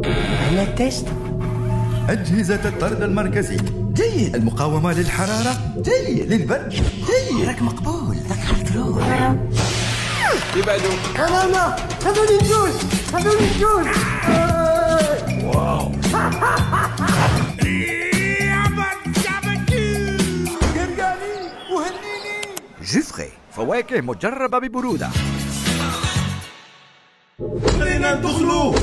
على تيست. أجهزة الطرد المركزي جيد، المقاومة للحرارة جيد، للبرد جيد. راك مقبول، راك حتروح. يبعدوا. لا هذول الجوز، هذول الجوز. واو. قرقاني وهنيني. جوفري فواكه مجربة ببرودة. خلينا ندخلوا.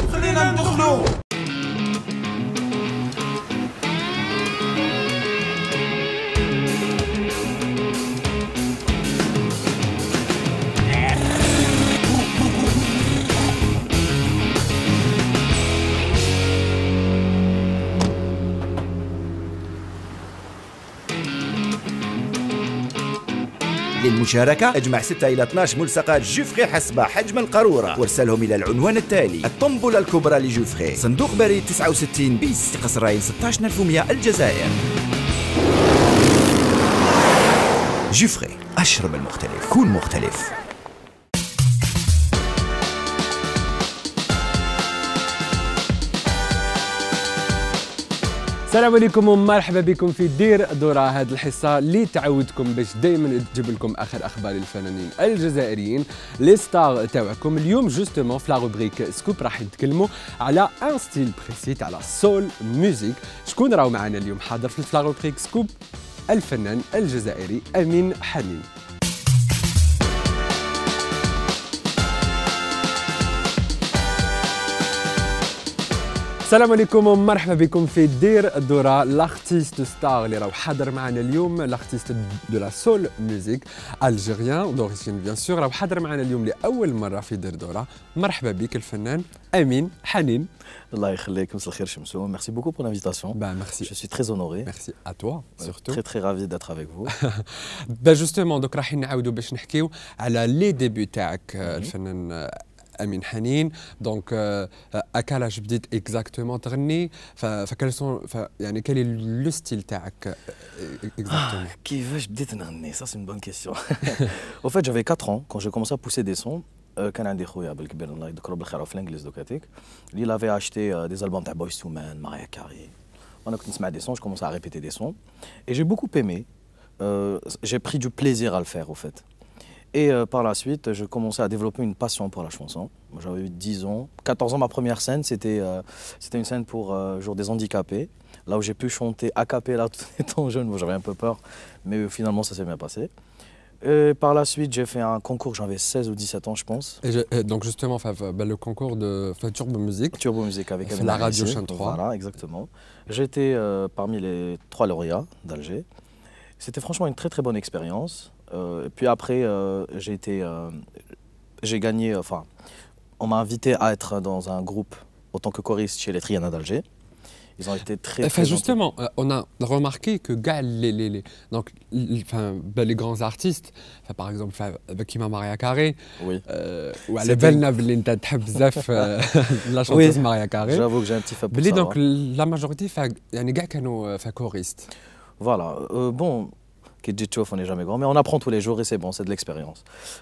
للمشاركة اجمع 6 إلى 12 ملصقات جوفري حسب حجم القارورة وارسلهم إلى العنوان التالي: الطنبلة الكبرى لجوفري، صندوق بريد 69 بيس، قصر راين 16100 الجزائر. جوفري، أشرب المختلف، كون مختلف. السلام عليكم ومرحبا بكم في دير دورة، هذه الحصة اللي تعودكم باش دائما تجيب لكم اخر اخبار الفنانين الجزائريين لي ستار تاعكم. اليوم جوستومون في لا روبريك سكوب راح نتكلموا على ان ستيل بريسيت، على سول ميوزيك. شكون راهو معنا اليوم حاضر في لا روبريك سكوب؟ الفنان الجزائري امين حنين. السلام عليكم ومرحبا بكم في دير الدورة. لارتيست ستار اللي راهو حاضر معنا اليوم، لارتيست دو لا سول ميوزيك الجيريان دوريسين بيان سور، راهو حاضر معنا اليوم لاول مرة في دير دورة. مرحبا بك الفنان امين حنين. الله يخليك، مساء الخير شمسو. Merci beaucoup pour l'invitation. Bah merci. Je suis très honoré. Merci à toi surtout. Très ravi d'être avec vous. bah justement دوك رايحين نعاودوا باش نحكيو على لي ديبي تاعك الفنان امين حنين. دونك اكالاش بديت اكزاكتومون تغني؟ فكالسون يعني كان لو ستيل تاعك اكزاكتومون؟ كيفاش بديت نغني؟ Ça c'est une bonne question. Au fait, j'avais 4 ans quand j'ai commencé à pousser des sons. كان عندي خويا بالكبير الله يذكره بالخير في الانجليز دوكاتيك اللي لافي اشتي دي البوم تاع بويس تو مان، ماريا كاري. وانا كنت نسمع دي سون، جو كومونس à répéter des sons et j'ai beaucoup aimé. J'ai pris du plaisir à le faire au fait. Et par la suite, je commençais à développer une passion pour la chanson. J'avais eu 10 ans, 14 ans, ma première scène, c'était une scène pour jour des handicapés, là où j'ai pu chanter a cappella tout étant jeune. Bon, j'avais un peu peur, mais finalement ça s'est bien passé. Et par la suite, j'ai fait un concours, j'avais 16 ou 17 ans, je pense. Et donc justement, le concours de Turbo Musique. Turbo Musique avec la radio Chaîne 3. Voilà, exactement. J'étais parmi les 3 lauréats d'Alger. C'était franchement une très bonne expérience. Et puis après, j'ai gagné, enfin, on m'a invité à être dans un groupe en tant que choriste chez les Triana d'Alger. Ils ont été très justement, on a remarqué que les grands artistes, par exemple avec Maria Carré, oui. ou à la chanteuse Maria Carré. J'avoue que j'ai un petit faible pour ça. Donc la majorité, fait choriste. Voilà, bon. Qui dit on n'est jamais grand, mais on apprend tous les jours et c'est bon, c'est de l'expérience.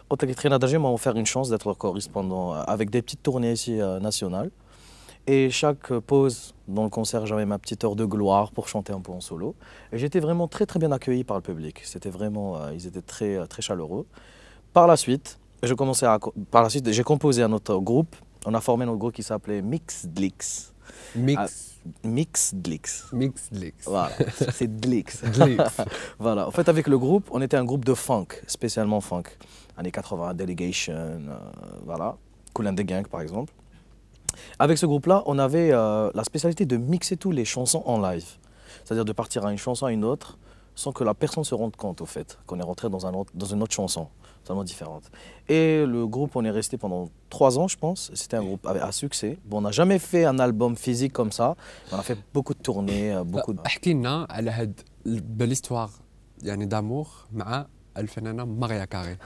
Quand les Triana d'Alger m'a offert une chance d'être choriste avec des petites tournées ici nationales. Et chaque pause dans le concert, j'avais ma petite heure de gloire pour chanter un peu en solo. Et j'étais vraiment très bien accueilli par le public. C'était vraiment, ils étaient très chaleureux. Par la suite, j'ai composé un autre groupe. On a formé notre groupe qui s'appelait Mixdlix. Mixdlix. Voilà, c'est Dlix. Voilà. En fait, avec le groupe, on était un groupe de funk, spécialement funk. Années 80, Delegation, voilà. Kool and the Gang, par exemple. Avec ce groupe-là, on avait la spécialité de mixer tous les chansons en live. C'est-à-dire de partir à une chanson à une autre sans que la personne se rende compte, au fait, qu'on est rentré dans une autre chanson, totalement différente. Et le groupe, on est resté pendant 3 ans, je pense. C'était un groupe à succès. Bon, on n'a jamais fait un album physique comme ça. On a fait beaucoup de tournées, beaucoup de... احكي لنا على هاد بالhistoire يعني دامور مع الفنانة ماريا كاري.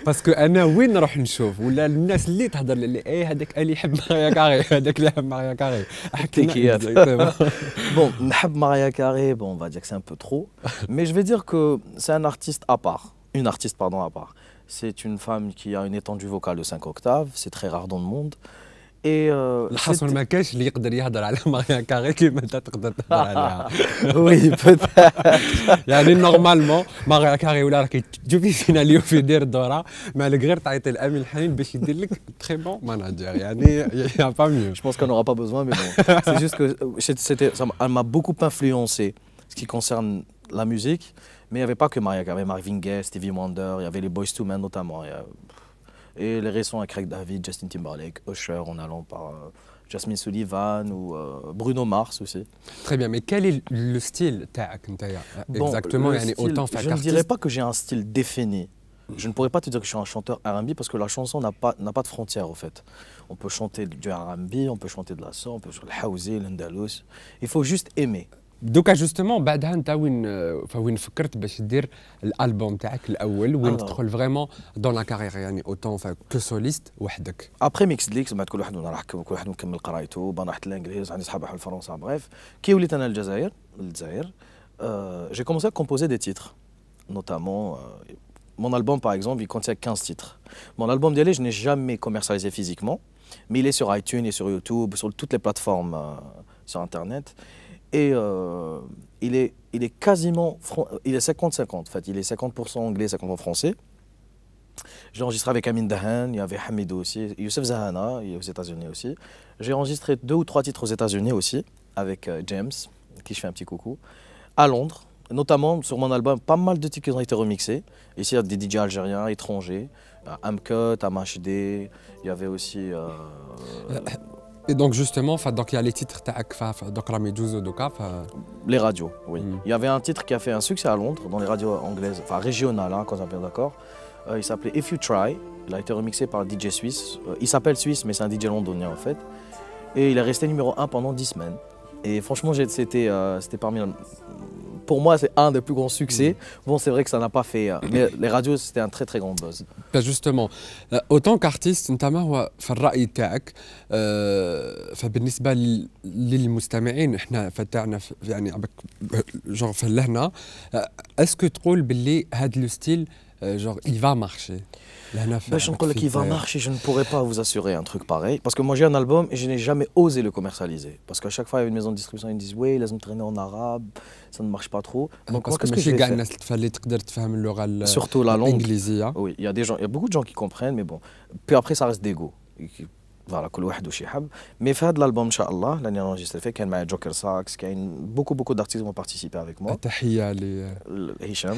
باسكو انا وين نروح نشوف ولا الناس اللي تهضر لي هذاك اللي يحب ماريا كاري، هذاك اللي يحب ماريا كاري. احكي لنا. Bon, نحب ماريا كاري, bon, on va dire que c'est un peu trop, mais je vais dire que c'est un artiste à part, une artiste pardon à part. C'est une femme qui a une étendue vocale de 5 octaves, c'est très rare dans le monde. Et الحصر ما كاش اللي يقدر يهضر على ماريا كاري كيما انت تقدر تهضر عليها. oui, peut-être. يعني نورمالمون ماريا كاري ولا راكي تشوفي سيناريو في دير الدوره مع الغير تعيطي لامين الحنين باش يدير لك تري بون ماناجر يعني يا با ميو. Je pense qu'on n'aura pas besoin, mais bon. C'est juste que elle m'a beaucoup influencé ce qui concerne la musique. Mais il n'y avait pas que Mariah Carey, il y avait Marvin Gaye, Stevie Wonder, il y avait les Boyz II Men notamment. Et les récents avec Craig David, Justin Timberlake, Usher en allant par Jasmine Sullivan ou Bruno Mars aussi. Très bien, mais quel est le style تاعك نتايا exactement يعني autant je ne dirais pas que j'ai un style défini. Je ne pourrais pas te dire que je suis un chanteur R&B parce que la chanson n'a pas de frontières au fait. On peut chanter du R&B, on peut chanter de la soul, on peut chanter le housey, l'andalous. Il faut juste aimer. دوكا جوستومون بعدها انت وين فكرت باش دير الالبوم تاعك الاول وين تدخل فريمون دون لا كارير يعني اوتون كو سوليست وحدك. ابري ميكس ليكس بعد كل واحد راح كل واحد مكمل قرايته بان رحت للانجليز عندي صحاب راحوا لفرنسا بريف كي وليت انا للجزائر j'ai commencé à composer des titres notamment mon album par exemple il contient 15 titres. Mon album d'Yalé je n'ai jamais commercialisé physiquement mais il est sur iTunes et sur YouTube sur toutes les plateformes sur internet. Et il est quasiment, il est 50-50 en fait, il est 50% anglais, 50% français. J'ai enregistré avec Amin Dahan, il y avait Hamidou aussi, Youssef Zahana, il est aux États-Unis aussi. J'ai enregistré 2 ou 3 titres aux États-Unis aussi, avec James, qui je fais un petit coucou, à Londres. Notamment sur mon album, pas mal de titres qui ont été remixés. Ici, il y a des DJ algériens, étrangers, Amcut, AMHD, il y avait aussi... Et donc justement, donc il y a les titres donc Ramidjouzo Doka. Les radios, oui. Il y avait un titre qui a fait un succès à Londres, dans les radios anglaises, enfin régionales, hein, quand on est bien d'accord. Il s'appelait If You Try. Il a été remixé par un DJ suisse. Il s'appelle Suisse, mais c'est un DJ londonien en fait. Et il est resté numéro 1 pendant 10 semaines. Et franchement, c'était parmi... Pour moi, c'est un des plus grands succès. Bon, c'est vrai que ça n'a pas fait... mais les radios, c'était un très très grand buzz. Justement, autant qu'artiste, انت ما هو في الرأي تاعك فبالنسبة للمستمعين احنا فتاعنا يعني genre في اللهنا اسكو تقول باللي هذا لو ستيل genre il va marcher. Il va marcher, je ne pourrais pas vous assurer un truc pareil. Parce que moi j'ai un album et je n'ai jamais osé le commercialiser. Parce qu'à chaque fois il y a une maison de distribution, ils me disent oui, laisse-moi traîner en arabe, ça ne marche pas trop. Donc qu'est-ce que je vais faire? Surtout la langue. Oui, il y a beaucoup de gens qui comprennent, mais bon. Puis après ça reste d'ego. Voilà, كل واحد وش يحب. Mais في هذا الالبوم ان شاء الله l'année enregistré fait كان معايا جوكر ساكس كاين beaucoup d'artistes vont participer avec moi. تحية ل Hicham,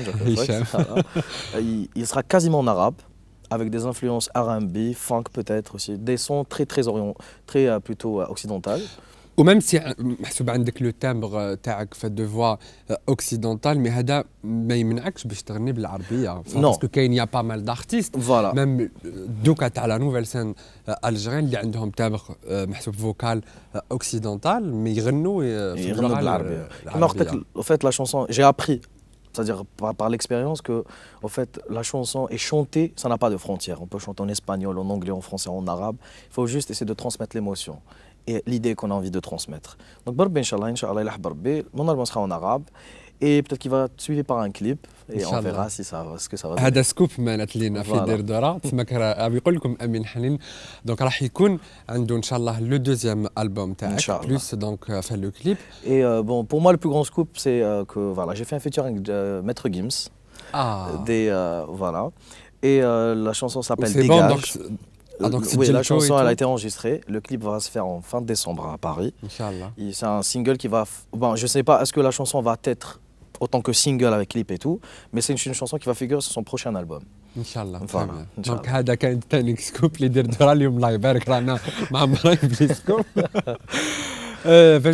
il sera quasiment en arabe avec des influences R&B, funk peut-être aussi, des sons très plutôt occidentaux. وميم سي محسوب عندك لو تامبر تاعك في دو فوا اوكسيدونتال مي هذا ما يمنعكش باش تغني بالعربيه باسكو كاين يا با مال دارتيست ميم دوكا تاع لا نوفيل سين الجيريان اللي عندهم تامبر محسوب فوكال اوكسيدونتال مي يغنوا بالعربيه. كما قلت لك au fait la chanson j'ai appris c'est-à-dire par l'expérience que en fait la chanson est chantée, ça n'a pas de frontières. On peut chanter en espagnol, en anglais, en français, en arabe. Il faut juste essayer de transmettre l'émotion et l'idée qu'on a envie de transmettre. Donc Barbi, Inch'Allah, il a Barbi, mon album sera en arabe et peut-être qu'il va être suivi par un clip et on verra si ça va, ce que ça va donner. هذا سكوب مالت لينا في دير دورة تسمك بيقول لكم أمين حنين دونك راح يكون عنده إن شاء الله لو دوزيام ألبوم تاعك بلوس دونك في لو كليب. Et bon pour moi le plus grand scoop c'est que voilà j'ai fait un featuring avec Maître Gims. Voilà et la chanson s'appelle Dégage. Donc oui, la chanson elle a été enregistrée, le clip va se faire en fin décembre à Paris. Inch'Allah. C'est un single qui va... Bon, je ne sais pas, est-ce que la chanson va être autant que single avec clip et tout, mais c'est une chanson qui va figurer sur son prochain album. Inch'Allah. Voilà. Donc هذا كان ثاني سكوب اللي دير دورة اليوم الله يبارك رانا معمرين بلي سكوب.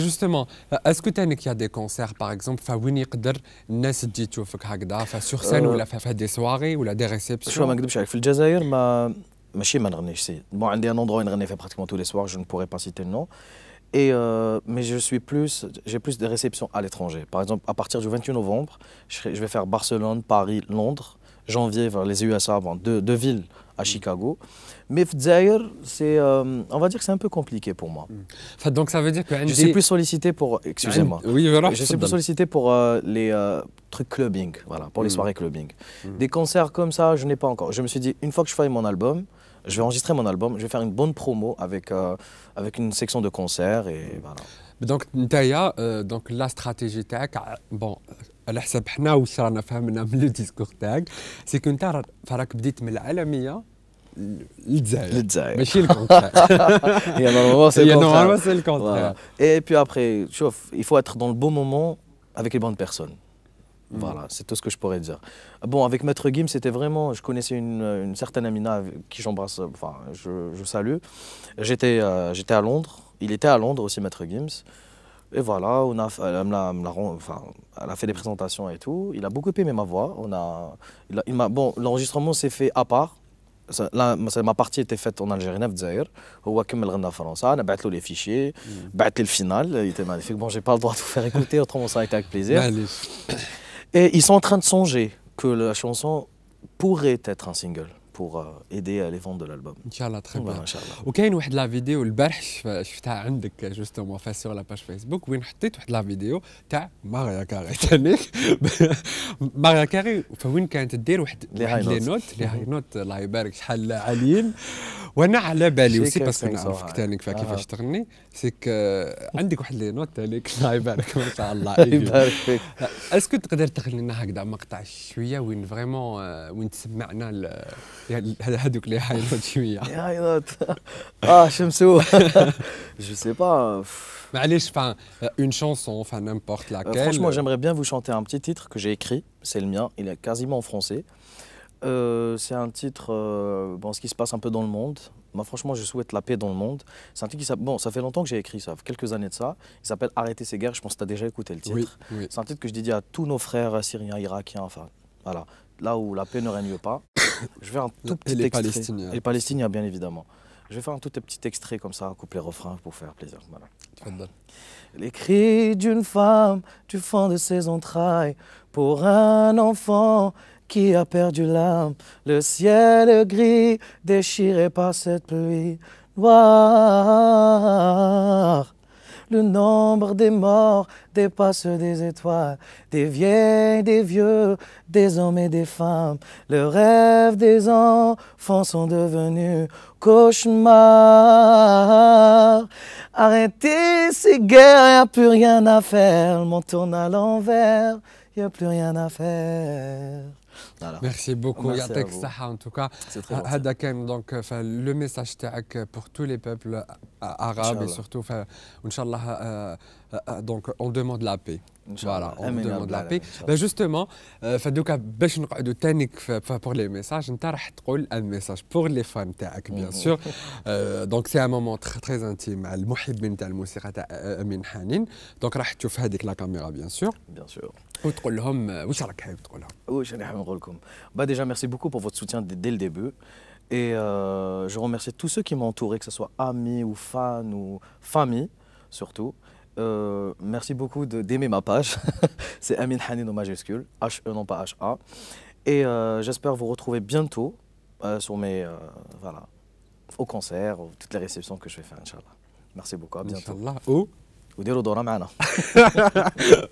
Justement, est-ce que tu as des concerts par exemple فوين يقدر الناس تجي تشوفك هكذا sur scène ولا في des soirées ولا des réceptions؟ شو ما نكذبش عليك في الجزائر ماشي ما نغنيش سي بون عندي un endroit où نغني fait pratiquement tous les soirs, je ne pourrais pas citer le nom. Et mais j'ai plus de réceptions à l'étranger. Par exemple, à partir du 28 novembre, je vais faire Barcelone, Paris, Londres. Janvier vers les USA, bon, deux villes à Chicago. Mais Fdzaïr, on va dire que c'est un peu compliqué pour moi. Donc ça veut dire que je suis plus sollicité pour, excusez-moi, je suis plus sollicité pour les trucs clubbing, voilà, pour les soirées clubbing. Des concerts comme ça, je n'ai pas encore. Je me suis dit, une fois que je fais mon album, Je vais enregistrer mon album, je vais faire une bonne promo avec une section de concert et voilà. دونك نتايا دونك لا استراتيجي تاعك بون على حسب حنا واش رانا فهمنا من لو ديسكور تاعك سي كو انت راك بديت من العالميه للجزائر ماشي الكونترير هي نورمالمون سي هي الكونترير. نورمالمون سي الكونترير Et puis après, chauffe, il faut être dans le bon moment avec les bonnes personnes. Voilà, c'est tout ce que je pourrais dire. Bon, avec Maître Gims, c'était vraiment, je connaissais une certaine Amina qui j'embrasse, enfin, je salue. J'étais à Londres, il était à Londres aussi, Maître Gims. Et voilà, elle a fait des présentations et tout. Il a beaucoup aimé ma voix. Bon, l'enregistrement s'est fait à part. Là, ma partie était faite en Algérie, en Zaïre. هو كمل غنى فرنسا. أنا بعت له les fichiers, بعت لي le final. Il était magnifique. Bon, j'ai pas le droit de vous faire écouter, autrement ça a été avec plaisir. معليش Et ils sont en train de songer que la chanson pourrait être un single pour aider à les ventes de l'album. ان شاء الله تخي Voilà, بيان Inch'Allah. وكاين واحد لا فيديو البارح شفتها عندك جوستومون فا سور لا باج فيسبوك وين حطيت واحد لا فيديو تاع ماريا كاري تانيك ماريا كاري فوين كانت دير واحد لي هاي لي نوت. نوت لي هاي نوت الله يبارك شحال عاليين وانا على بالي شي وسي كان باسكو سينك نعرفك صراحة. تانيك فكيفاش تغني سيك عندك واحد لي نوت تانيك الله يبارك ما شاء الله يبارك فيك. اسكو تقدر تغني لنا هكذا مقطع شويه وين فريمون وين تسمعنا هذوك لي هاي نوت شويه Les high notes. Ah, Chemsou. Je sais pas. معليش enfin une chanson enfin n'importe laquelle Franchement, j'aimerais bien vous chanter un petit titre que j'ai écrit. C'est le mien. Il est quasiment en français. C'est un titre, bon, ce qui se passe un peu dans le monde. Moi, franchement, je souhaite la paix dans le monde. C'est un titre qui bon, ça fait longtemps que j'ai écrit ça, quelques années de ça. Il s'appelle Arrêtez ces guerres. Je pense que tu as déjà écouté le titre. oui. C'est un titre que je dédie à tous nos frères syriens, irakiens, enfin, voilà, là où la paix ne règne pas. Je vais faire un tout petit les extrait. Palestiniens. Et les Palestiniens, bien évidemment. Je vais faire un tout petit extrait comme ça, couplet-refrain pour faire plaisir. Voilà. تفضل Les cris d'une femme du fond de ses entrailles pour un enfant qui a perdu l'âme. Le ciel gris déchiré par cette pluie noire. Le nombre des morts dépasse des étoiles, des vieilles, des vieux, des hommes et des femmes. Le rêve des enfants sont devenus cauchemars. Arrêtez ces guerres, y a plus rien à faire. Le monde tourne à l'envers, y a plus rien à faire. Voilà. ميرسي بوكو Merci يعطيك à vous. الصحة ان توكا C'est très gentil. هذا كان دونك لو ميساج تاعك بور تو لي بيبل عرب الله. سورتو وان شاء الله دونك اون دوموند لا بي إن شاء الله. فوالا اون آمين يا دوموند رب لا بي العالمين. إن شاء الله. جوستومون فدوكا باش نقعدوا تانيك بور لي ميساج انت راح تقول ان ميساج بور لي فان تاعك بيان سور دونك سي ان مومون تري انتيم مع المحبين تاع الموسيقى تاع امين حنين دونك راح تشوف هذيك لا كاميرا بيان سور Bien sûr. وتقول لهم واش راك حابب تقول لهم Oui, je bah déjà, merci beaucoup pour votre soutien dès le début. Et je remercie tous ceux qui m'ont entouré, que ce soit amis ou fans ou famille, surtout. Merci beaucoup d'aimer ma page. C'est Amin Hanin au majuscule, H-E non pas H-A. Et j'espère vous retrouver bientôt sur voilà, au concert, toutes les réceptions que je vais faire, Inch'Allah. Merci beaucoup, à ان شاء bientôt. الله او وديروا دورة معنا.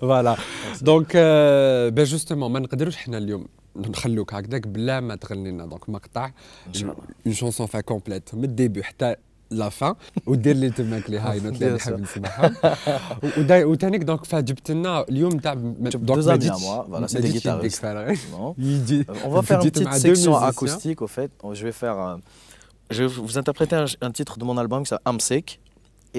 فوالا دونك بان جوستومون ما نقدروش حنا اليوم نخلوك هكذاك بلا ما تغني لنا دونك مقطع إن شاء الله. اون شونسون فا كومبليت من الديبي حتى لا فان ودير لي تماك لي هاي نوت اللي Bien حاب sûr. نسمعهم وثانيك دونك فجبت لنا اليوم تاع deux amis à moi, voilà, c'est des guitaristes. Non. يجي On va faire une بديتوا petite مع deux section musiciens. acoustique au fait. Je vais faire, je vais vous interpréter un titre de mon album qui s'appelle I'm Sick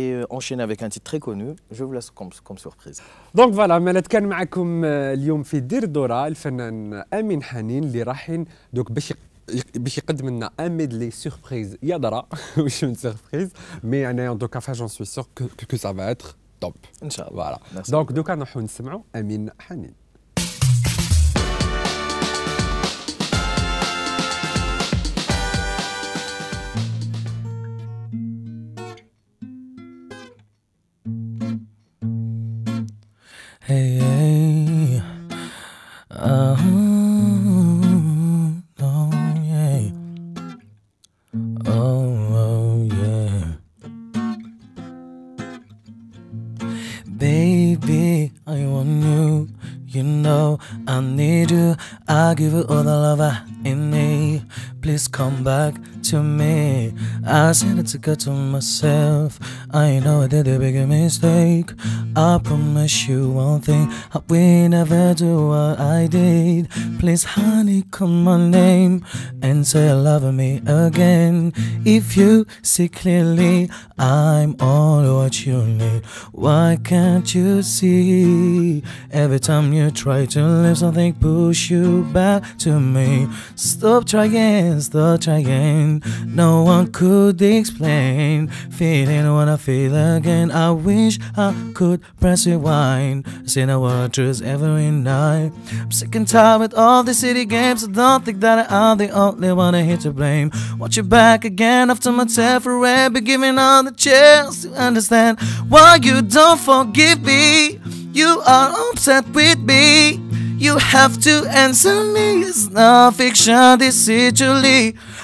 et enchaîner avec un titre très connu. Je vous laisse comme surprise. دونك فوالا مالت كان معكم اليوم في دير الدورة الفنان امين حنين اللي رايحين دوك باش يقدم لنا ان ميدلي سوربريز يا درا واش من سوربريز مي يعني ان دوكا جون سوي سور كو سا فا اتر توب ان شاء الله. فوالا Merci دونك beaucoup. دوكا نروحوا نسمعوا امين حنين Hey, hey. Oh, yeah. Oh, yeah. Baby, I want you. You know I need you. I give you all the love I need. Please come back to me. I said it to get to myself. I know I did a big mistake. I promise you one thing, I will never do what I did. Please honey, call my name and say love me again. If you see clearly I'm all what you need, why can't you see? Every time you try to leave, something push you back to me. Stop trying, stop trying. No one could explain feeling what I feel again. I wish I could press rewind, say the waters every night. I'm sick and tired with all the city games. I don't think that I'm the only one here to blame. Want you back again after my temporary, be giving all the chance to understand why you don't forgive me. You are upset with me. You have to answer me. It's not fiction, this is truly.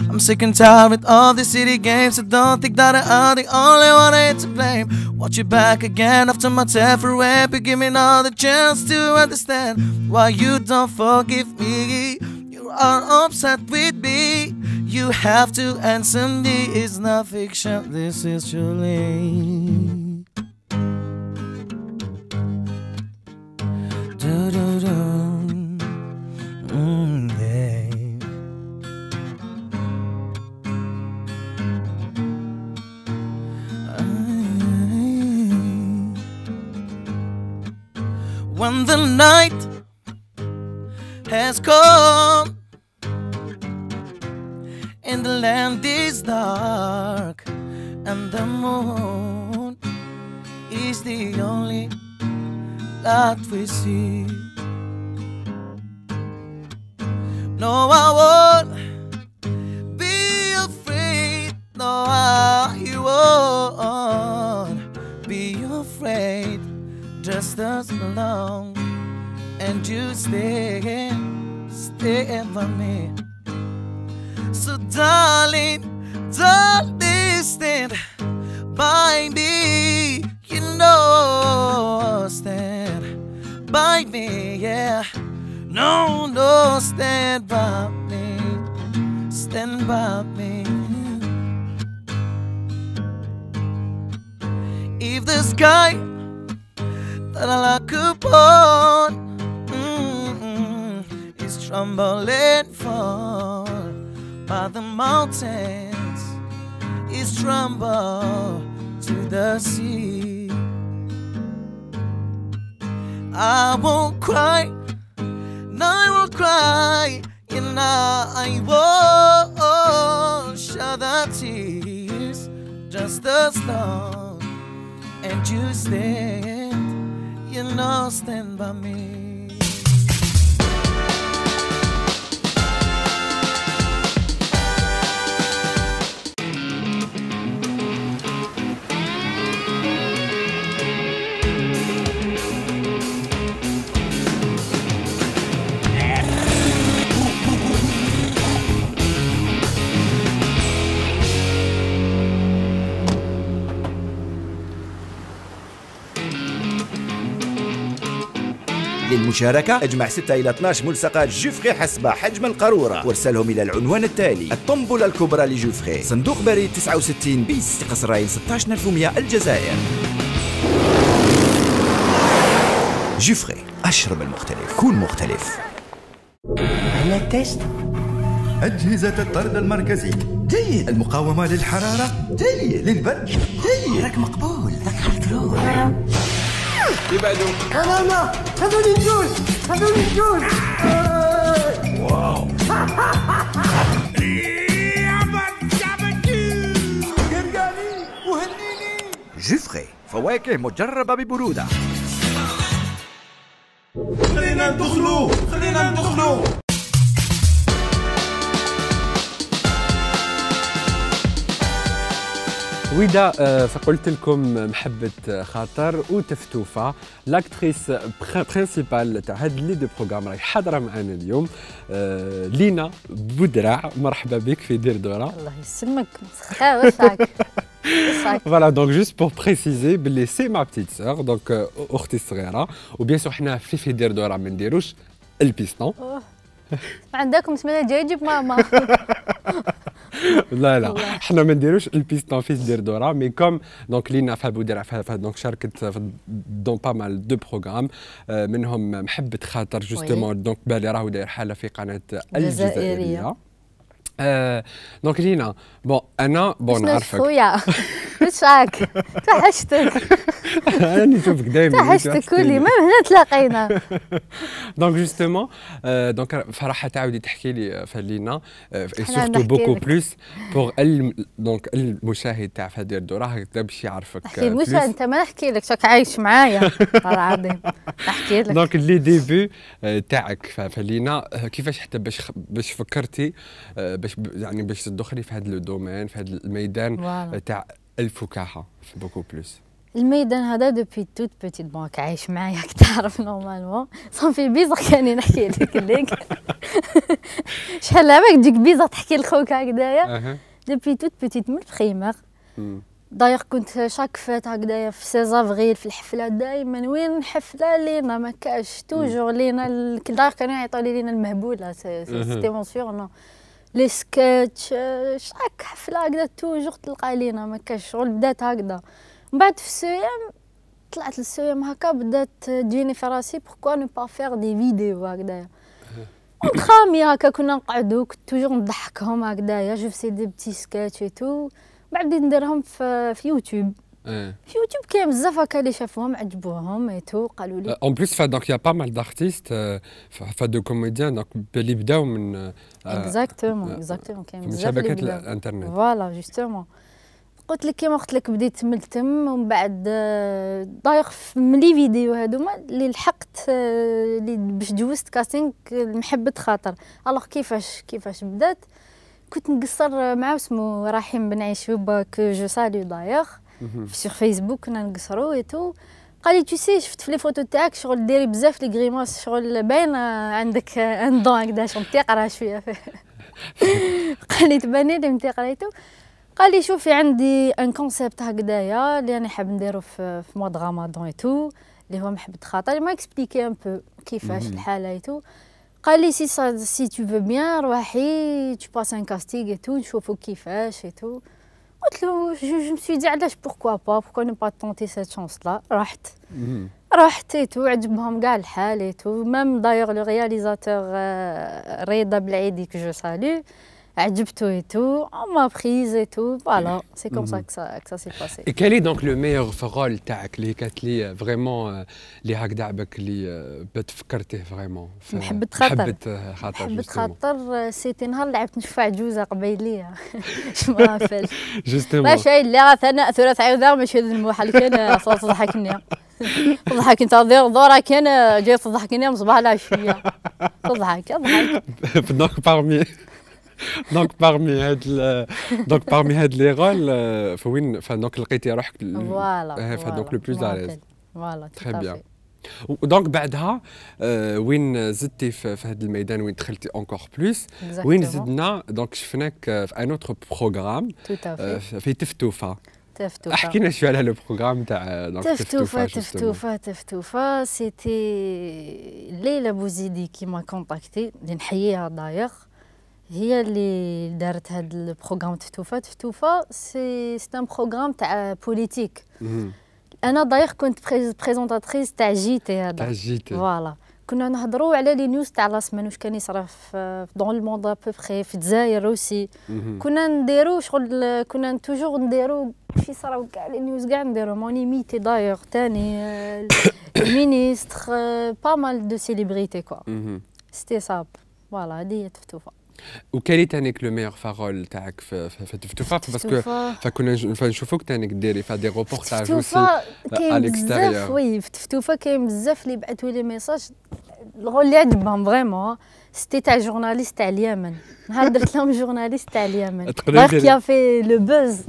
I'm sick and tired with all the city games. I don't think that I'm the only one here to blame. Want you back again after my temporary, but give me another chance to understand why you don't forgive me. You are upset with me. You have to answer me. It's not fiction, this is truly. Do, do, do. Yeah. When the night has come and the land is dark and the moon is the only that we see. No, I won't be afraid. No, I won't be afraid. Just us alone and you stay by me. So darling, darling, stand by me. You know, stand by me, yeah. No, no, stand by me. Stand by me. If the sky that I look upon is trembling fall by the mountains, is tremble to the sea. I won't cry, no, I won't cry, and I won't shed the tears, just as long and you stand, you know, stand by me. للمشاركة اجمع 6 إلى 12 ملصقات جوفري حسبة حجم القارورة وارسلهم إلى العنوان التالي: الطنبلة الكبرى لجوفري، صندوق بريد 69 بيس، قصرين 16100 الجزائر. جوفري، أشرب المختلف، كون مختلف. على تيست. أجهزة الطرد المركزي جيد، المقاومة للحرارة جيد، للبرد جيد، راك مقبول، راك حفروح. يبعدوا. لا هذول الجوز، هذول الجوز. واو. قرقاني وهنيني. جوفري، فواكه مجربة ببرودة. خلينا ندخلوا، خلينا ندخلوا. وإذا فقلت لكم محبة خاطر وتفتوفة لاكتريس برينسيبال تاع هاد لي دو بروغرام راهي حاضرة معنا اليوم. لينا بودراع، مرحبا بك في دير دورة. الله يسلمك، مسخة واش راك؟ Voilà, donc juste pour préciser, c'est ma petite sœur, donc اختي الصغيره وبيان سور حنا في دير دوره ما نديروش البيستون. عندكم سمانه جاي يجيب ماما. لا حنا ما نديروش البيستون في دير دوره مي كوم دونك لينا في بودرع دونك شاركت دون با مال دو بروغرام منهم محبه خاطر جوستومون دونك بالي راهو داير حاله في قناه الجزائريه. دونك لينا بون انا نعرفك خويا واش راك توحشتك. انا نشوفك دائما توحشتك كلي ما هنا تلاقينا. دونك جوستومون دونك فرحه تعاودي تحكي لي فلينا سورتو بوكو بلوس بوغ دونك المشاهد تاع في هذه الدوره هكذا باش يعرفك. احكي مش انت ما نحكي لك راك عايش معايا والله العظيم نحكي لك. دونك لي ديبي تاعك فلينا كيفاش حتى باش فكرتي باش تدخلي في هذا الدومين في هذا الميدان تاع الفكاهه في بوكو بلوس. الميدان هذا دوبي توت بوتيت بونك عايش معايا راك تعرف نورمالمون صافي بيزا كاني نحكي لك شحال عباك تجيك بيزا تحكي لخوك هكذايا. دوبي توت بوتيت من البريمير داير كنت شاك فات هكذايا في 16 افريل في الحفله دائما وين حفله لينا ما كاش توجور لينا الكدار كانوا يعيطوا لينا المهبوله سيتي مون سور نو لي سكيتش شاك حفله هكذا توجور تلقى لينا ما كاش شغل بدات هكذا. من بعد في السيام طلعت للسيام هكا بدات تجيني في راسي بوركوا نو با فير دي فيديو هكذايا خامي هكا كنا نقعدو كنت توجور نضحكهم هكذايا جو سي دي بتي سكيتش اي تو بعد بديت نديرهم في يوتيوب. في يوتيوب كاين بزاف هكا اللي شافوهم عجبوهم اي تو قالوا لي اون بليس دونك يا با مال دارتيست دو كوميديان دونك اللي بداو من اكزاكتومون كاين بزاف شبكه الانترنت. فوالا جوستومون قلت لك كيما قلت لك بديت ملتم ومن بعد داير من لي فيديو هذوما اللي لحقت اللي باش جوزت كاستينغ محبه خاطر. الوغ كيفاش بدات كنت نقصر مع اسمه رحيم بن عيشوب كو جو ساليو داير sur فيسبوك كنا نقصرو ايتو قال لي تو سي شفت في لي فوتو تاعك شغل ديري بزاف لي غريماس شغل باين عندك ان دون هكذا شغل تقرا شويه قال لي تباني لي متقريتو. قال لي شوفي عندي ان كونسيبت هكذايا اللي انا حاب نديرو في مود رمضان ايتو اللي هو محبه خاطر ما اكسبليكي ان بو كيفاش الحاله ايتو. قال لي سي تو فو بيان روحي تو باس ان كاستيغ ايتو نشوفو كيفاش ايتو. قلت له جو مسوي دي علاش بوركوا نو با تونتي سيت شونس لا. رحت ايتو عجبهم كاع الحال ايتو ميم دايوغ لو رياليزاتور رضا بالعيدي كو جو سالو عجبتو ايتو ما بريز ايتو فوالا سي كوم سا كسا سي باسي. Quel est donc le meilleur rôle تاعك اللي كانت لي فريمون اللي هكذا عبك اللي بتفكرتيه فريمون محبة خاطر. محبة خاطر سيتي نهار لعبت نشفع عجوزه قبيليه شو ما عرفش جوستومون ماشي لا ثلاث عيوذار ماشي الموحل كان تضحكني دورة كان جاي تضحكني من صباح العشيه تضحك دونك parmi هاد لي رول فوين دونك لقيتي روحك فوالا دونك لو بلوس عليز. فوالا تري بيان. ودونك بعدها وين زدتي في هذا الميدان وين دخلتي اونكور بلوس وين زدنا دونك شفناك في ان اوتر بروغرام في تفتوفه. احكي لنا شويه على لو بروغرام تاع دونك تفتوفه سيتي ليلى بوزيدي كي ما كونتاكتي اللي نحييها داير هي اللي دارت هذا البروغرام تفتوفه سي ان بروغرام تاع بوليتيك. انا داير كنت بريزونطاتريس تاع جيتي هذا فوالا كنا نهضروا على لي نيوز تاع لا سمان واش كان يصرا في دون لو موند ا بو بري في الجزائر اوسي كنا نديروا شغل كنا توجور نديروا شي صراو كاع لي نيوز كاع نديروا مونيميتي داير ثاني المينيستر با مال دو سيليبريتي كوا سيتي صاب فوالا هذه هي تفتوفه. وكالي تانيك لو ميور فارول تاعك في تفتوفا باسكو فكنا نشوفوك تانيك ديري في دي روبورتاج اوسي على الاكستيريور. وي في تفتوفا كاين بزاف اللي بعثوا لي ميساج الغول اللي عجبهم فريمون سيتي تاع جورناليست تاع اليمن نهار درت لهم جورناليست تاع اليمن كي في لو بوز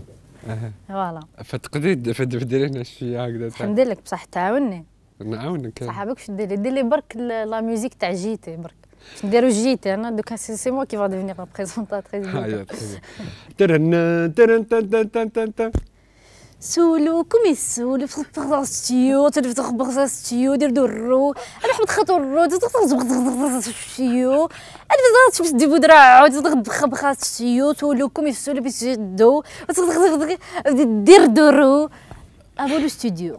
فوالا فتقدري ديري لنا شويه هكذا ندير لك بصح تعاوني نعاونك صاحبك واش دير لي برك لا ميوزيك تاع جيتي برك نديرو جيتي انا دوكا سي موا كي فا ديفينيغ لا بريزونطاتريس سولوكم يسولو في الستيو تلفتخ بغساستيو دير درو انا حبت خطر ستيو انا بزاف شفت دي بودرا تدخ بغساستيو سولوكم يسولو بيسدو دير درو افو لو ستوديو.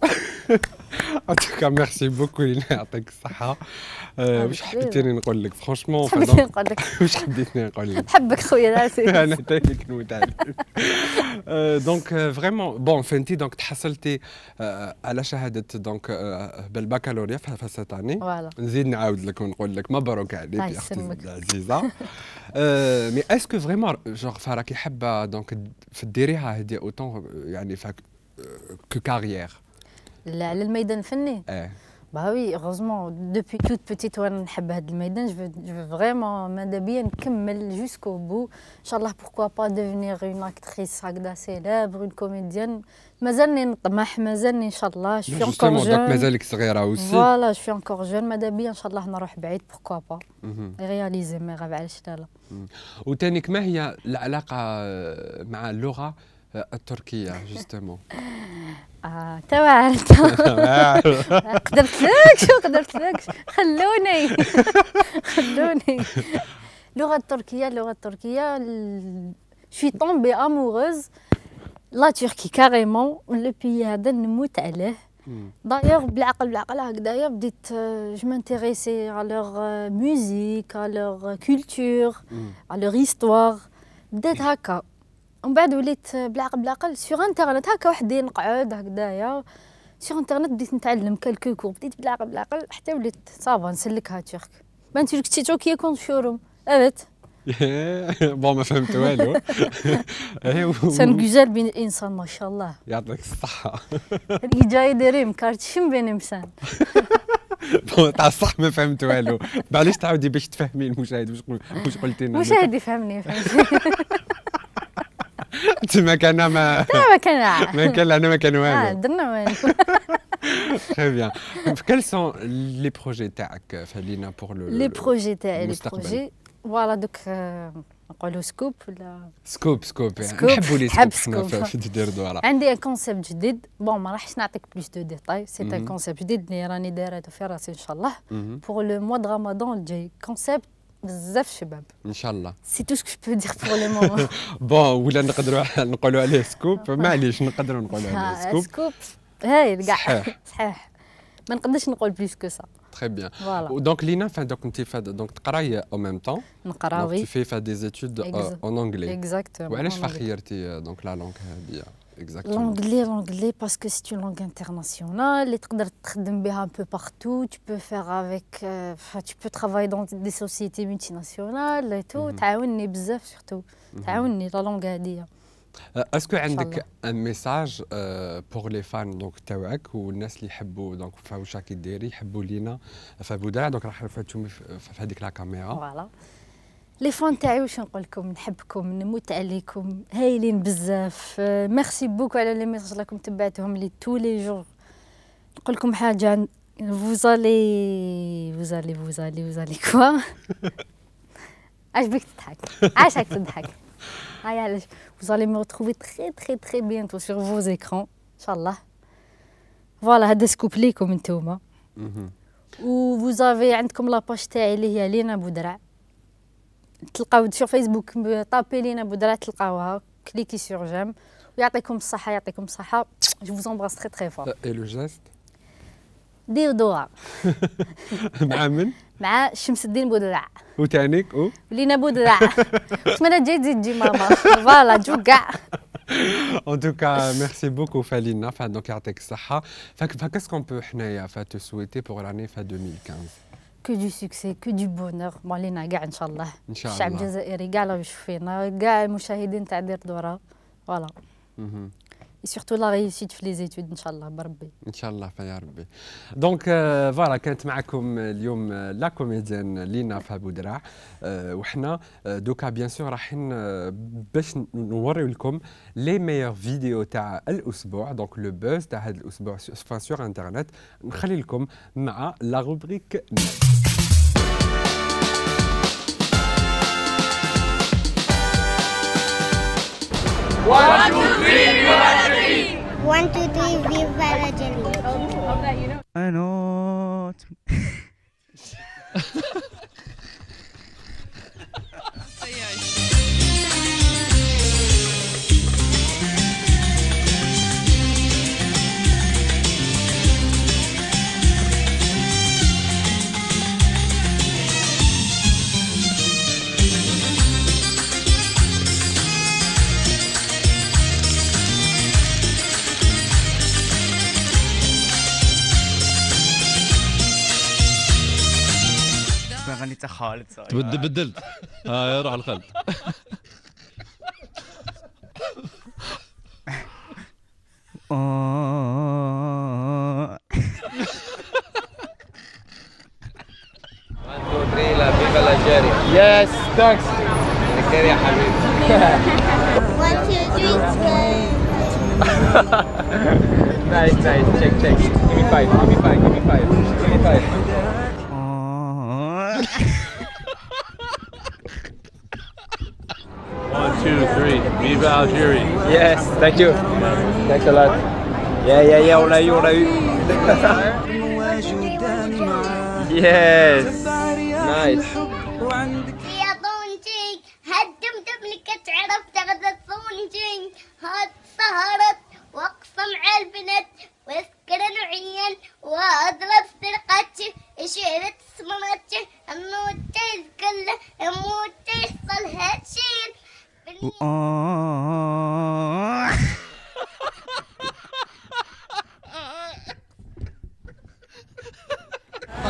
ان توكا ميرسي بوكو لينا يعطيك الصحة. واش حبيتيني نقول لك فرانشمون؟ حبيتني نقول لك واش حبيتني نقول لك؟ نحبك خويا ناسي. انا تانيك نموت عليك. دونك فريمون بون فهمتي دونك تحصلتي على شهادة دونك بالبكالوريا في سيت اني. فوالا نزيد نعاود لك ونقول لك مبروك عليك يا اختي يسلمك. العزيزة. مي اسكو فريمون جونغ راكي حابة دونك في ديريها هذه اوتون يعني فاك كو كارير؟ لا على الميدان الفني. Bah oui, heureusement, depuis toute petite, وانا نحب هذا الميدان. Je veux vraiment ماذا بيا نكمل jusqu'au bout. Inch'Allah, pourquoi pas devenir une actrice هكذا célèbre, une comédienne. مازالني نطمح، مازالني إن شاء الله. Je suis encore jeune. مازالك صغيرة aussi. Voilà, je suis encore jeune. ماذا بيا إن شاء الله نروح بعيد، pourquoi pas. réaliser mes rêves علاش لا. وتانيك ما هي العلاقة مع اللغة التركية justement؟ توا قدرت لك خلوني اللغة التركية je suis tombée amoureuse la Turquie carrément le pays هذا نموت عليه. d'ailleurs بالعقل هكذايا بديت je m'intéressais à leur musique à leur culture à leur histoire. بديت هكا ومن بعد وليت بالعقل سيغ انترنت هكا وحدي نقعد هكذايا سيغ انترنت بديت نتعلم كالكو كور. بديت بالعقل حتى وليت صافا نسلكها ترك. بان تركتي تركيا كنت شوروم ابت بون ما فهمت والو. سن جوزال بين الانسان ما شاء الله يعطيك الصحة. اللي جاي دايرين كارت شم بين انسان. بون تاع الصح ما فهمت والو. معليش تعاودي باش تفهمي المشاهد واش قلتي لنا؟ المشاهد يفهمني انت ما كان ما كان انا ما كان والو. درنا والو. Très bien. Quels sont les projets تاعك فالينا pour le les projets تاعي les projets فوالا دوك نقولوا سكوب ولا سكوب نحبوا لي سكوب في دير دورة. عندي ان كونسيبت جديد بون ما راحش نعطيك بلوس دو ديتاي. سي ان كونسيبت جديد اللي راني دايرته في راسي ان شاء الله pour le mois de Ramadan الجاي. كونسيبت بزاف شباب ان شاء الله. سي تو سكو جو بو دير بور لو مومون. بون ولا نقدروا نقولوا عليه سكوب معليش نقدروا نقولوا عليه سكوب. سكوب هاي كاع صحيح ما نقدرش نقول بليس كو سا. Très bien. Donc Lina, donc tu travailles en même temps. نقرا وي. Tu fais des études en anglais. Exactement. وعلاش فخيرتي donc la langue هذه؟ Exactement. L'anglais parce que c'est une langue internationale اللي تقدر تخدم بها un peu partout. Tu peux faire avec tu peux travailler dans des sociétés multinationales et tout. تعاونني بزاف surtout. تعاونني la langue هذه. Est-ce que عندك un message pour les fans donc تاعك والناس اللي يحبوا donc واش راكي ديري يحبوا لينا فبودرع donc راح تشوفي في هذيك لا كاميرا. فوالا لي فان تاعي واش نقول لكم نحبكم نموت عليكم هايلين بزاف. ميرسي بوكو على لي ميساج راكم تبعتهم لي تو لي جور. نقول لكم حاجه vous allez quoi عجبك تضحك عاشك تضحك هاي علاش vous allez me retrouver très bientôt sur vos écrans inchallah. فوالا هذا سكوب ليكم نتوما. و vous avez عندكم لاباج تاعي اللي هي لينا بودرع. تلقاو sur فيسبوك طابي لينا بودرع تلقاوها كليكي sur j'aime. ويعطيكم الصحة je vous embrasse très fort. Et le geste دير دورة مع من؟ مع شمس الدين بودرع. وتانيك لينا بودرع. اتمنى تجي ماما فوالا جو كاع. En tout cas, merci beaucoup Falina. Donc يعطيك الصحة. Qu'est-ce qu'on peut حنايا te souhaiter pour l'année 2015? Que du succès, que du bonheur. bon لينا كاع ان شاء الله. ان شاء الله. الشعب الجزائري كاع راه يشوف فينا كاع المشاهدين تاع دير دورة. فوالا. Et surtout la réussite في les études ان شاء الله بربي. ان شاء الله يا ربي. دونك فوالا كانت معكم اليوم لا كوميديان لينا فابودرع. وحنا دوكا بيان سور رايحين باش نوريو لكم لي ميور فيديو تاع الاسبوع دونك لو بوز تاع هذا الاسبوع سور انترنت. نخلي لكم مع لا روبريك One, two, three, 1, 2, 3, viva la Jelly. I know. غنيت خالد صاحبي بدلت ها روح الخلد Yes, thanks. يا حبيبي. 1, 2, 3, Nice, nice. Check. Give me 5. Give me 5. Give me 5. Give me 5. One, two, three. Viva Algeria. Yes, thank you. Thanks a lot. Yeah, on l'a eu. Yes. Nice. يا طونجي هدمت ابنك تعرف تغدى الطونجي هاد سهرت واقصى مع البنت واسكر نوعيا واضرب سرقتي اشيرت سمرتي اموت كله اموت يحصل هالشيء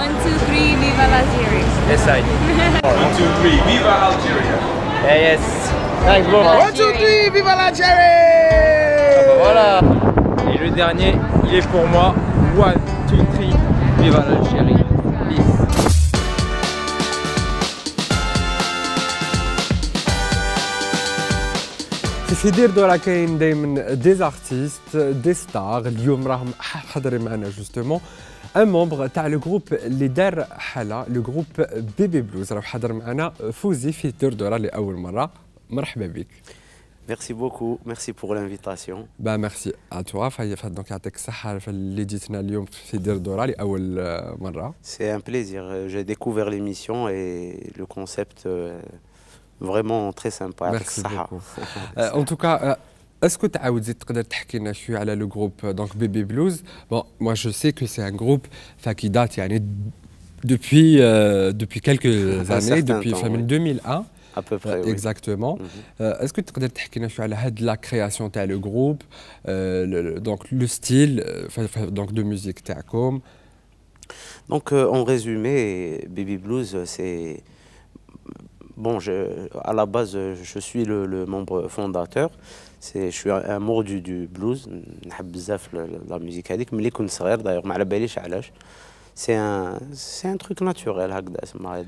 One, two, three, viva l'Algérie. Yes, I. 1, 2, 3, viva Algeria. Yes. Thanks, bro. 1, 2, 3, viva l'Algérie. Voilà. Et le dernier, il est pour moi. 1, 2, 3, viva l'Algérie. Peace. في دير دورا كاين دائما دي زارتيست دي ستار. اليوم راهم حاضرين معنا جوستومون ان مومبر تاع لو جروب اللي دار حاله لو جروب بيبي بلوز. راه حاضر معنا فوزي في دير دورا لاول مره. مرحبا بك. Merci beaucoup, merci pour l'invitation. با ميرسي ا توا. فهي دونك يعطيك الصحه اللي جيتنا اليوم في دير دورا لاول مره. C'est un plaisir. J'ai découvert l'émission et le concept vraiment très sympa. ميرسي بوكو. ان توكا اسكو تعاود تزيد تقدر تحكي لنا شويه على لو جروب دونك بيبي بلوز. بون موا جو سي كو سي ان جروب qui date يعني depuis quelques années depuis من 2001 à peu près. Oui. Exactement. Est-ce que tu peux تحكي sur la création de le groupe, donc le style donc de musique تاعكم? Donc en résumé, Baby Blues c'est bon, à la base je suis le membre fondateur. Je suis un amour du blues. نحب بزاف la musique هذيك ملي كنت صغير. d'ailleurs ما على باليش علاش. C'est un truc naturel.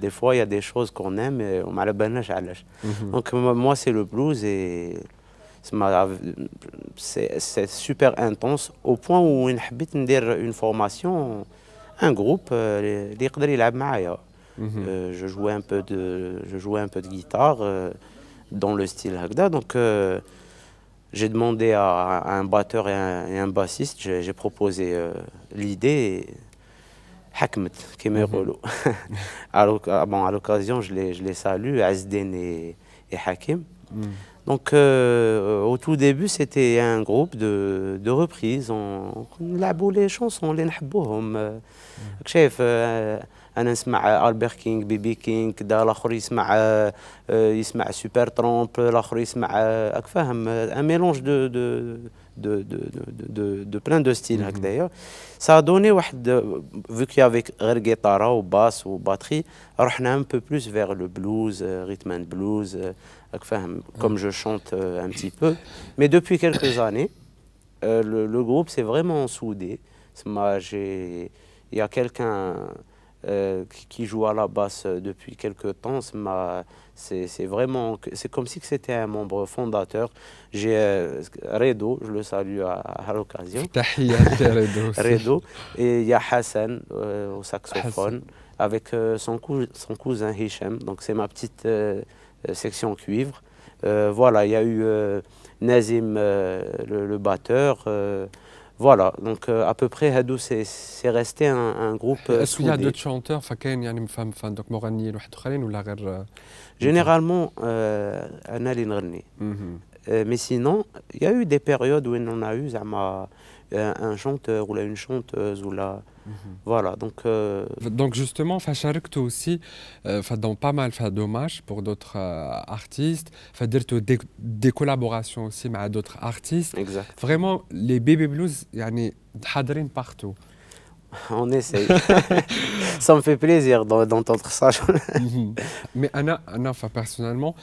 Des fois, il y a des choses qu'on aime et on m'a balnage à l'âge. Donc moi, c'est le blues et c'est super intense au point où on a faire une formation, un groupe, je jouais un peu de guitare dans le style Hagda. Donc j'ai demandé à un batteur et un bassiste, j'ai proposé l'idée. حكمت كما يقولوا. À l'occasion je les salue, Azden et Hakim. Donc au tout début c'était un groupe de reprises. On لعبوا les chansons اللي نحبوهم. شايف انا نسمع ألبير كينغ بيبي كينغ كذا الاخر يسمع سوبر ترامب الاخر يسمع راك فاهم un mélange de plein de styles هكذايا. Ça a donné vu qu'il y avait غير guitare ou basse ou batterie رحنا un peu plus vers le blues, rhythm and blues راك فاهم comme je chante un petit peu. Mais depuis quelques années le groupe s'est vraiment soudé. Il y a quelqu'un qui joue à la basse depuis quelques temps. C'est comme si c'était un membre fondateur. J'ai Redo, je le salue à l'occasion. Redo. Et il y a Hassan au saxophone avec son cousin Hicham. Donc c'est ma petite section cuivre. Voilà, il y a eu Nazim, le batteur. Voilà, donc à peu près, Hadou, c'est resté un groupe Est-ce qu'il y a soudé. d'autres chanteurs فكاين يعني مفهم donc مغنيين واحد اخرين ولا غير Généralement, أنا اللي نغني. Mais sinon, il y a eu des périodes où on a eu زعما un chanteur ou là une chanteuse ou là voilà donc Donc justement, فشاركتوا aussi dans pas mal de dommages pour d'autres artistes, فدرتوا des collaborations aussi مع d'autres artistes. Exact. Vraiment les baby blues يعني حاضرين partout. On essaye. Ça me fait plaisir d'entendre ça. Mais أنا personnellement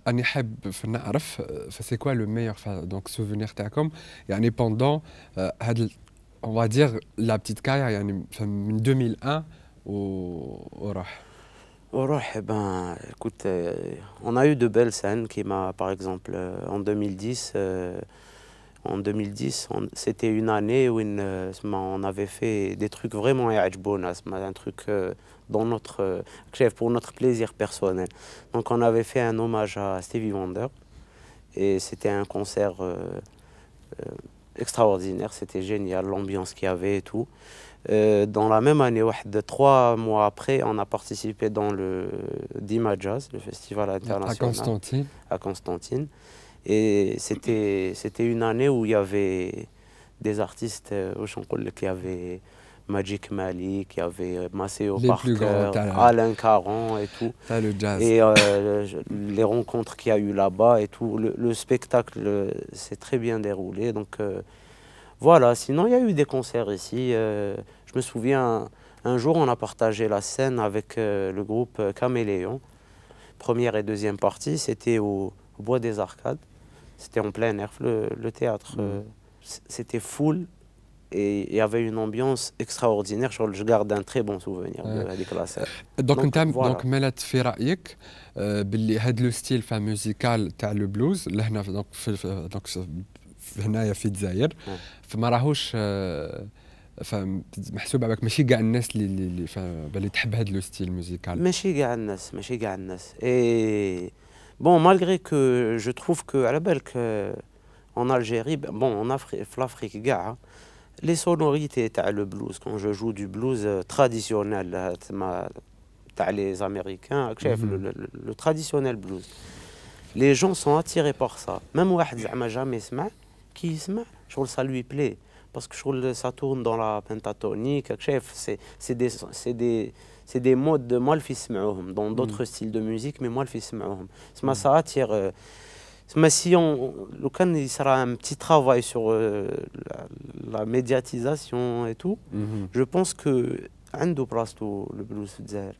أنا حاب نعرف c'est quoi le meilleur donc souvenir تاعكم يعني pendant هاد on va dire la petite carrière يعني من 2001 وراح. وروح, ben, écoute, on a eu de belles scènes qui m'a, par exemple, en 2010, c'était une année où on avait fait des trucs vraiment يعجبونا, un truc pour notre plaisir personnel. Donc on avait fait un hommage à Stevie Wonder et c'était un concert extraordinaire, c'était génial, l'ambiance qu'il y avait et tout. Dans la même année, 3 mois après, on a participé dans le Dima Jazz, le festival international à Constantine. Et c'était une année où il y avait des artistes, il y avait Magic Malik, il y avait Maceo Parker, Alain Caron et tout. Le jazz. Et les rencontres qu'il y a eu là-bas et tout. Le spectacle s'est très bien déroulé. Donc voilà, sinon il y a eu des concerts ici. Je me souviens, un jour on a partagé la scène avec le groupe Caméléon. Première et deuxième partie, c'était au Bois des Arcades. C'était en plein air, le théâtre. C'était full et il y avait une ambiance extraordinaire. Je garde un très bon souvenir de la scène. Donc donc مالت في رأيك باللي هذا لو ستيل ميوزيكال تاع لو بلوز لهنا دونك هنايا في الجزائر فما راهوش محسوب عليك ماشي كاع الناس اللي تحب هذا لو ستيل ميوزيكال. ماشي كاع الناس. Et bon, malgré que je trouve que à la بالك en Algérie, bon, en Afrique, les sonorités تاع le blues, quand je joue du blues traditionnel تاع les Américains, le traditionnel blues, les gens sont attirés par ça. Même واحد زعما jamais سمع, qui يسمع شغل ça lui plaît parce que شغل ça tourne dans la pentatonique, c'est des modes moi اللي يسمعوهم dans d'autres styles de musique, mais moi اللي يسمعوهم. Ça attire. Mais si il sera un petit travail sur la médiatisation et tout, je pense que عنده بلاصتو le blues في الجزائر.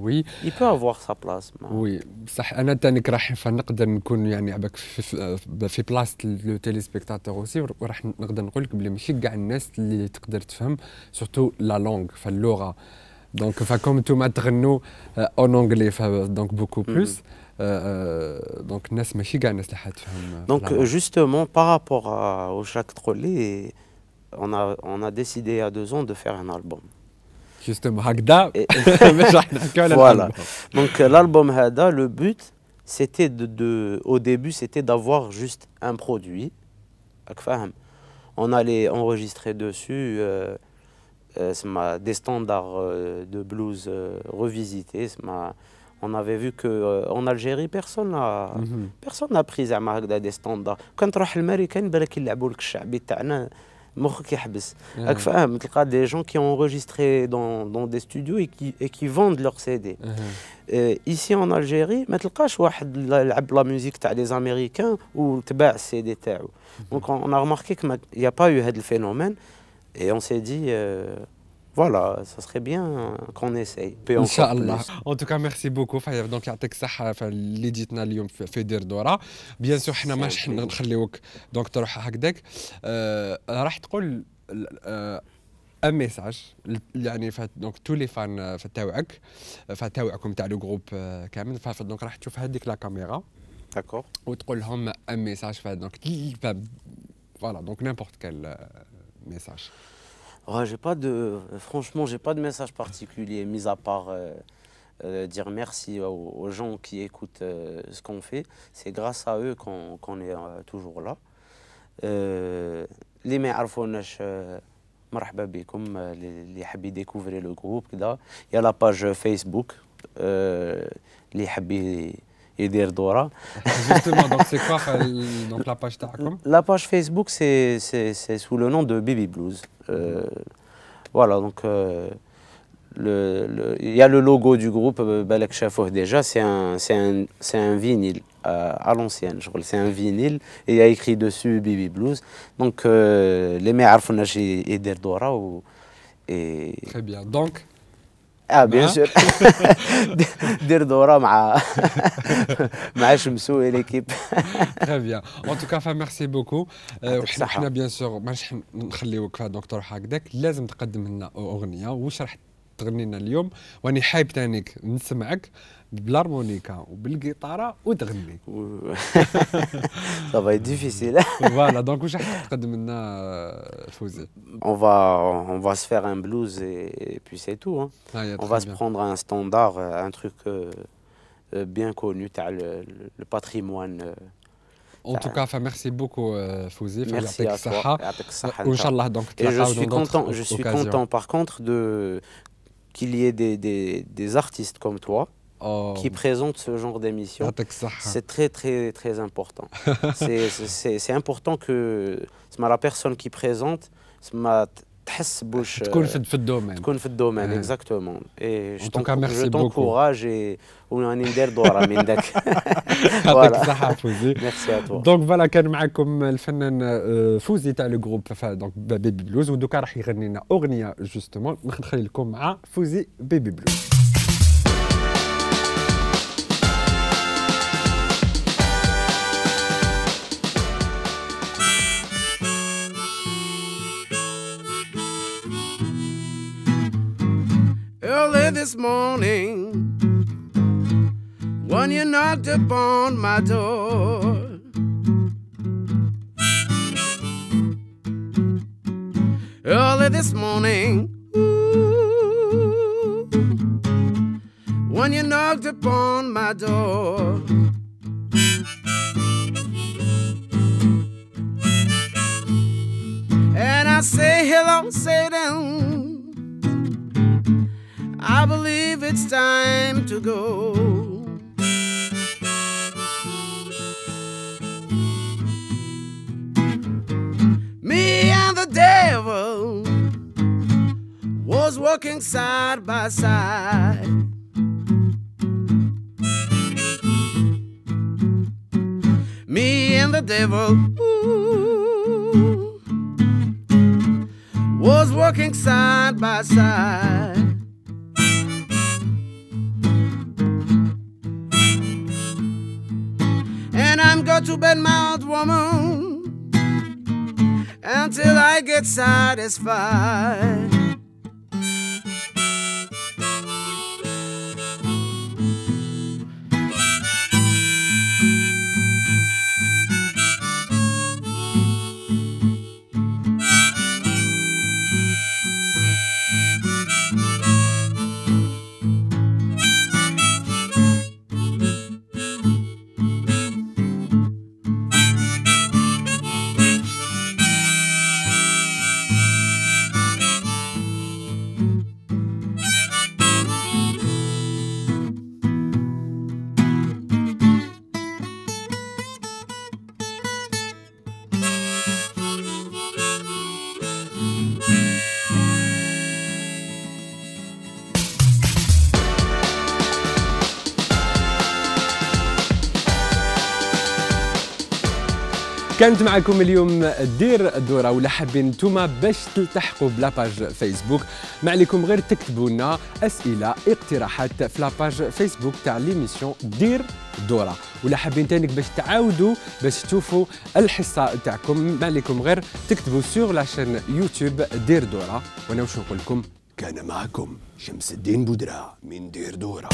Oui. Il peut avoir sa place. Oui, صح. أنا تانيك راح فنقدر نكون يعني عباك في بلاصة لو تيليسبكتاتور اوسي, وراح نقدر نقول لك بلي ماشي كاع الناس اللي تقدر تفهم سورتو لا لونغ فاللغة. دونك فكم نتوما تغنوا اون انجلي دونك بوكو بلوس. Donc الناس ماشي كاع الناس اللي حتفهم. Donc justement par rapport au Jacques Trollet, on a décidé il y a 2 ans de faire un album. Justement هكذا باش راح نحكيو على Voilà. Donc l'album هذا, le but c'était au début c'était d'avoir juste un produit. On allait enregistrer dessus des standards de blues revisités. On avait vu qu'en Algérie, personne n'a pris des standards. Quand tu vas à l'Amérique, ils يلعبوا لك الشعبي تاعنا مخك يحبس. راك فاهم, تلقى des gens qui ont enregistré dans des studios et qui vendent leurs CD. Ici en Algérie, ما تلقاش واحد يلعب la musique تاع les Américains ou تباع CD تاعو. Donc on a remarqué qu'il n'y a pas eu هذا phénomène et on s'est dit voilà, ça serait bien qu'on essaye. Inch'Allah. En tout cas, merci beaucoup. Donc, يعطيك الصحة اللي جيتنا اليوم في دير دورة. بيان سور حنا ماش نخليوك دونك تروح هكذاك. راح تقول ان ميساج يعني دونك تو لي فان تاعكم تاع لو جروب كامل. دونك راح تشوف هذيك لا كاميرا. داكور. وتقول لهم ان ميساج دونك فوالا دونك نيمبورت كال ميساج. Ouais, franchement, j'ai pas de message particulier, mis à part dire merci aux gens qui écoutent ce qu'on fait. C'est grâce à eux qu'on est toujours là. اللي ما يعرفوناش مرحبا بكم اللي يحب يديكوفري لو جروب كذا يا لا باج فيسبوك اللي يحب يدير دوره. Justement, donc c'est quoi donc la page تاعكم? La page Facebook c'est sous le nom de Baby Blues. Voilà, donc il y a le logo du groupe, Balak Chafour déjà, c'est un vinyle à l'ancienne, c'est un vinyle et il y a écrit dessus Baby Blues. Donc les meilleurs arfounages et Derdora et Très bien. Donc ah bien sûr Derdora مع شمسو et l'équipe. Très bien. En tout cas, merci beaucoup. وحنا bien sûr ماش نخليوك دونك تروح هكذاك، لازم تقدم لنا اغنيه. واش راح تغني لنا اليوم؟ واني حايب تانيك نسمعك بالهارمونيكا وبالجيتاره وتغني. Ça va être difficile. Voilà, donc واش راح تقدم لنا فوزي؟ On va se faire un blues et puis c'est tout. Hein. On va se prendre un standard, un truc bien connu, le patrimoine. En tout cas, merci beaucoup Fouzi. Merci à toi. Inch'Allah, donc et je suis content par contre qu'il y ait des artistes comme toi qui présentent ce genre d'émission. C'est très très très important. C'est important que la personne qui présente تحس بوش تكون في الدومين. تكون في الدومين exactement. Et je t'encourage et وناني ندير دوره من داك. يعطيك الصحة فوزي. Merci à toi. دونك فوالا كان معكم الفنان فوزي تاع لو جروب دونك بيبي بلوز، ودوكا راح يغني لنا اغنيه جوستومون نخلي لكم مع فوزي بيبي بلوز. Early this morning, when you knocked upon my door, early this morning, ooh, when you knocked upon my door, and I say hello, Satan, I believe it's time to go. Me and the devil was walking side by side. Me and the devil ooh, was walking side by side. And I'm going to bed my old woman until I get satisfied. كانت معكم اليوم دير الدوره، ولا حابين نتوما باش تلتحقوا بلاباج فيسبوك ما عليكم غير تكتبوا لنا اسئله اقتراحات في لاباج فيسبوك تاع ليميسيون دير دوره، ولا حابين تانيك باش تعاودوا باش تشوفوا الحصه تاعكم ما عليكم غير تكتبوا سور لاشين يوتيوب دير دوره. وانا واش نقول لكم، كان معكم شمس الدين بودره من دير دوره.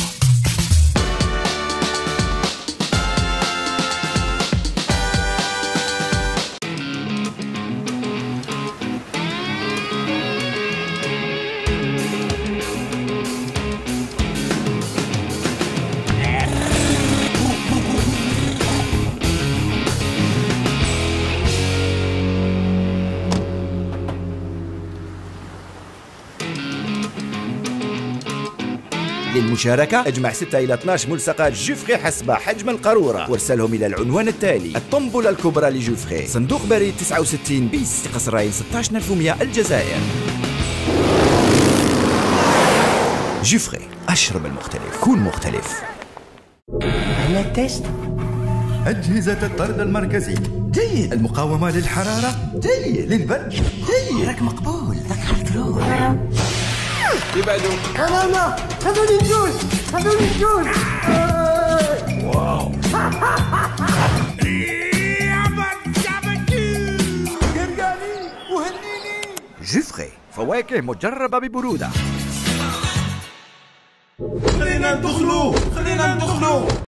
للمشاركة اجمع 6 إلى 12 ملصقات جوفري حسب حجم القارورة وارسلهم إلى العنوان التالي: الطنبلة الكبرى لجوفري، صندوق بريد 69 بيس، قصرين 16100 الجزائر. جوفري، اشرب المختلف، كون مختلف. على التست. أجهزة الطرد المركزي جيد، المقاومة للحرارة جيد، للبرد جيد، راك مقبول، راك حفروح. يبعدوا. أنا خذوني الجوز خذوني الجوز. واو. قرقاني وهنيني. جوفري، فواكه مجربة ببرودة. خلينا ندخلوا.